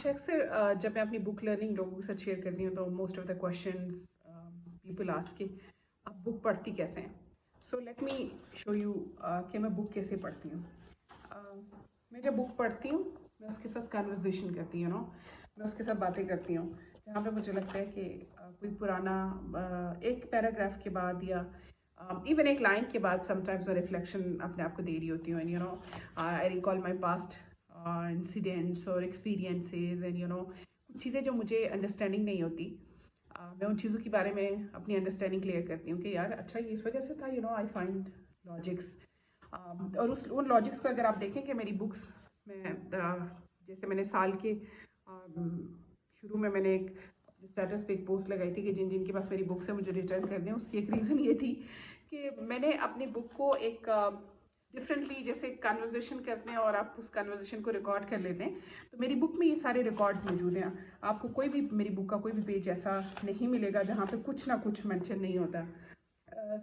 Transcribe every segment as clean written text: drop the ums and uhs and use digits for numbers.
अच्छा, अक्सर जब मैं अपनी बुक लर्निंग लोगों के साथ शेयर करती हूँ तो most of the questions people ask कि आप बुक पढ़ती कैसे हैं। So let me show you कि मैं बुक कैसे पढ़ती हूँ। मैं जब बुक पढ़ती हूँ मैं उसके साथ कन्वर्सेशन करती हूँ, नो मैं उसके साथ बातें करती हूँ, जहाँ पे मुझे लगता है कि कोई पुराना एक पैराग्राफ के बाद या इवन एक लाइन के बाद समटाइम्स मैं रिफ्लेक्शन अपने आप को दे रही होती हूँ, and you know I recall my past incidents और एक्सपीरियंसेस, एंड यू नो कुछ चीज़ें जो मुझे अंडरस्टैंडिंग नहीं होती, मैं उन चीज़ों के बारे में अपनी अंडरस्टैंडिंग क्लियर करती हूँ कि यार अच्छा ये इस वजह से था, you know I find logics. और उस उन लॉजिक्स को अगर आप देखें कि मेरी बुक्स में जैसे मैंने साल के शुरू में मैंने एक स्टेटस पे एक पोस्ट लगाई थी कि जिन जिन के पास मेरी बुक्स है मुझे रिटर्न कर दें। उसकी एक रीज़न ये थी कि मैंने अपनी बुक को एक डिफरेंटली, जैसे कन्वर्सेशन करते हैं और आप उस कन्वर्सेशन को रिकॉर्ड कर लेते हैं, तो मेरी बुक में ये सारे रिकॉर्ड्स मौजूद हैं। आपको कोई भी मेरी बुक का कोई भी पेज ऐसा नहीं मिलेगा जहाँ पे कुछ ना कुछ मेंशन नहीं होता।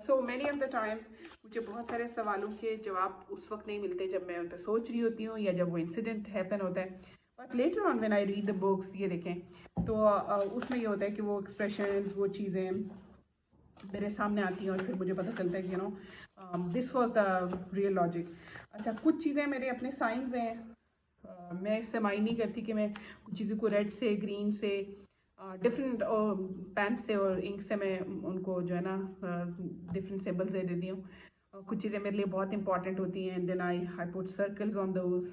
So many of the times मुझे बहुत सारे सवालों के जवाब उस वक्त नहीं मिलते जब मैं उन पर सोच रही होती हूँ या जब वो इंसिडेंट हैपन होता है, but later on when I read the books, ये देखें तो उसमें ये होता है कि वो एक्सप्रेशन, वो चीज़ें मेरे सामने आती हैं और फिर मुझे पता चलता है कि you know this was the real logic. अच्छा, कुछ चीज़ें मेरे अपने साइंस हैं, मैं इससे माइंड नहीं करती कि मैं कुछ चीज़ों को रेड से, ग्रीन से, डिफरेंट पेन से और इंक से मैं उनको जो है ना डिफरेंट सिंबल्स दे देती हूँ। कुछ चीज़ें मेरे लिए बहुत इंपॉर्टेंट होती हैं, then I put circles on those.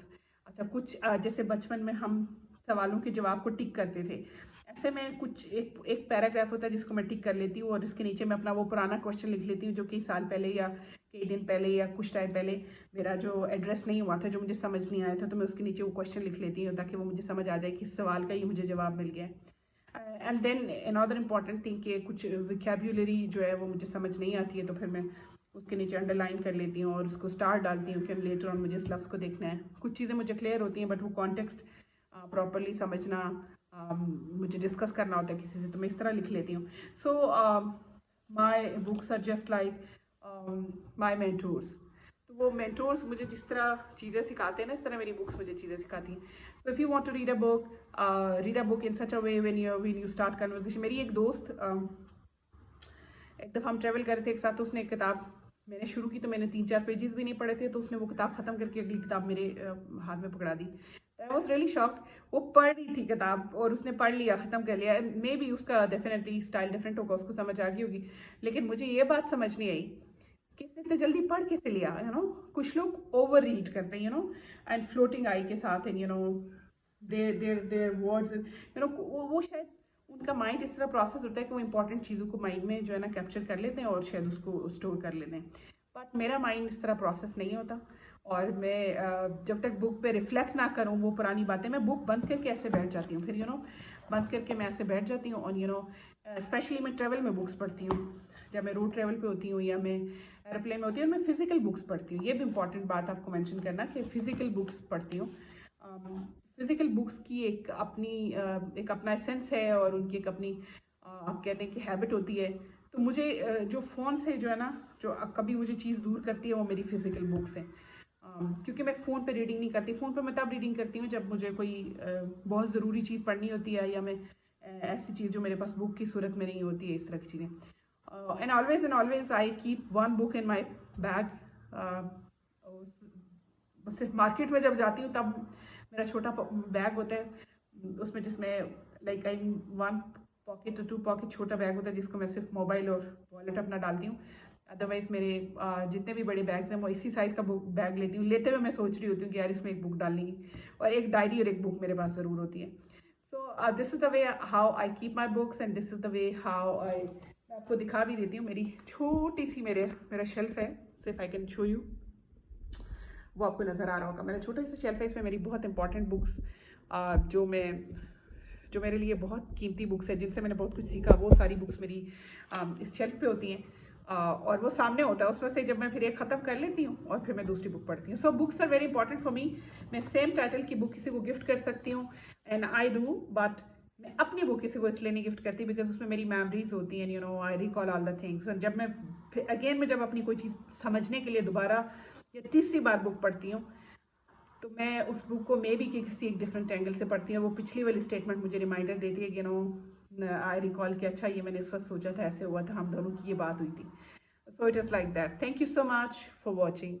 अच्छा, कुछ जैसे बचपन में हम सवालों के जवाब को टिक करते थे, ऐसे में कुछ एक एक पैराग्राफ होता है जिसको मैं टिक कर लेती हूँ और इसके नीचे मैं अपना वो पुराना क्वेश्चन लिख लेती हूँ जो कई साल पहले या कई दिन पहले या कुछ टाइम पहले मेरा जो एड्रेस नहीं हुआ था, जो मुझे समझ नहीं आया था, तो मैं उसके नीचे वो क्वेश्चन लिख लेती हूँ ताकि वो मुझे समझ आ जाए कि इस सवाल का ये मुझे जवाब मिल गया है। And then another important thing कि कुछ विकेब्युलरी जो है वो मुझे समझ नहीं आती है, तो फिर मैं उसके नीचे अंडरलाइन कर लेती हूँ और उसको स्टार डालती हूँ कि लेटर ऑन मुझे इस लफ्ज़ को देखना है। कुछ चीज़ें मुझे क्लियर होती हैं बट वो कॉन्टेक्स्ट प्रॉपरली समझना, मुझे डिस्कस करना होता है किसी से, तो मैं इस तरह लिख लेती हूँ। So my books are just like my mentors. तो वो मेंटोर्स मुझे जिस तरह चीज़ें सिखाते हैं ना, इस तरह मेरी बुक्स मुझे चीज़ें सिखाती हैं। So if you want to read a book in such a way when you start conversation. मेरी एक दोस्त एक दफ़ा हम ट्रैवल कर रहे थे एक साथ, तो उसने एक किताब मैंने शुरू की तो मैंने 3-4 पेजेस भी नहीं पढ़े थे, तो उसने वो किताब ख़त्म करके अगली किताब मेरे हाथ में पकड़ा दी। I was really shocked. वो पढ़ रही थी किताब और उसने पढ़ लिया, ख़त्म कर लिया। मे बी उसका डेफिनेटली स्टाइल डिफरेंट होगा, उसको समझ आ गई होगी, लेकिन मुझे ये बात समझ नहीं आई कि इसने इतने जल्दी पढ़ कैसे लिया। यू नो कुछ लोग ओवर रीड करते हैं, यू नो, एंड फ्लोटिंग आई के साथ, and you know their words, you know वो शायद उनका माइंड इस तरह प्रोसेस होता है कि वो इंपॉर्टेंट चीज़ों को माइंड में जो है ना कैप्चर कर लेते हैं और शायद उसको स्टोर कर लेते हैं। बट मेरा माइंड इस तरह प्रोसेस नहीं होता, और मैं जब तक बुक पे रिफ्लेक्ट ना करूँ वो पुरानी बातें, मैं बुक बंद करके ऐसे बैठ जाती हूँ, फिर यू नो बंद करके मैं ऐसे बैठ जाती हूँ। और यू नो स्पेशली मैं ट्रैवल में बुक्स पढ़ती हूँ, जब मैं रोड ट्रैवल पे होती हूँ या मैं एरोप्लेन में होती हूँ, मैं फ़िज़िकल बुक्स पढ़ती हूँ। ये भी इंपॉर्टेंट बात आपको मेंशन करना कि फ़िज़िकल बुक्स पढ़ती हूँ। फ़िज़िकल बुक्स की एक अपना एसेंस है और उनकी एक अपनी आप कहते हैं कि हैबिट होती है। तो मुझे जो फ़ोन से जो है ना, जो कभी मुझे चीज़ दूर करती है वो मेरी फ़िज़िकल बुक्स हैं। क्योंकि मैं फ़ोन पे रीडिंग नहीं करती। फ़ोन पे मैं तब रीडिंग करती हूँ जब मुझे कोई बहुत ज़रूरी चीज़ पढ़नी होती है, या मैं ऐसी चीज़ जो मेरे पास बुक की सूरत में नहीं होती है, इस तरह की चीज़ें। And always I keep one book in my bag. सिर्फ मार्केट में जब जाती हूँ तब मेरा छोटा बैग होता है, उसमें जिसमें like I one pocket two pocket छोटा बैग होता है जिसको मैं सिर्फ मोबाइल और वॉलेट अपना डालती हूँ। अदरवाइज मेरे जितने भी बड़े बैग्स हैं वो इसी साइज़ का बुक बैग लेती हूँ। लेते हुए मैं सोच रही होती हूँ कि यार इसमें एक बुक डालनी, और एक डायरी और एक बुक मेरे पास ज़रूर होती है। So this is the way how I keep my books, and this is the way how I, मैं आपको दिखा भी देती हूँ। मेरी छोटी सी मेरा शेल्फ है, so if I can show you, वो आपको नज़र आ रहा होगा। मेरा छोटा सा शेल्फ है, इसमें मेरी बहुत इंपॉर्टेंट बुक्स जो मेरे लिए बहुत कीमती बुक्स है, जिनसे मैंने बहुत कुछ सीखा, वो सारी बुक्स मेरी इस शेल्फ पे होती हैं। और वो सामने होता है, उसमें से जब मैं फिर एक ख़त्म कर लेती हूँ और फिर मैं दूसरी बुक पढ़ती हूँ। So books are very important for me. मैं सेम टाइटल की बुक किसी को गिफ्ट कर सकती हूँ, एंड आई डू, बट मैं अपनी बुक किसी को इसलिए नहीं गिफ्ट करती बिकॉज उसमें मेरी मेमोरीज होती हैं, you know I recall all the things. और जब मैं अगेन मैं जब अपनी कोई चीज़ समझने के लिए दोबारा या तीसरी बार बुक पढ़ती हूँ, तो मैं उस बुक को मे भी किसी एक डिफरेंट एंगल से पढ़ती हूँ। वो पिछली वाली स्टेटमेंट मुझे रिमाइंडर देती है कि आई रिकॉल कि अच्छा ये मैंने इस वक्त सोचा था, ऐसे हुआ था, हम दोनों की ये बात हुई थी। So it is like that. Thank you so much for watching.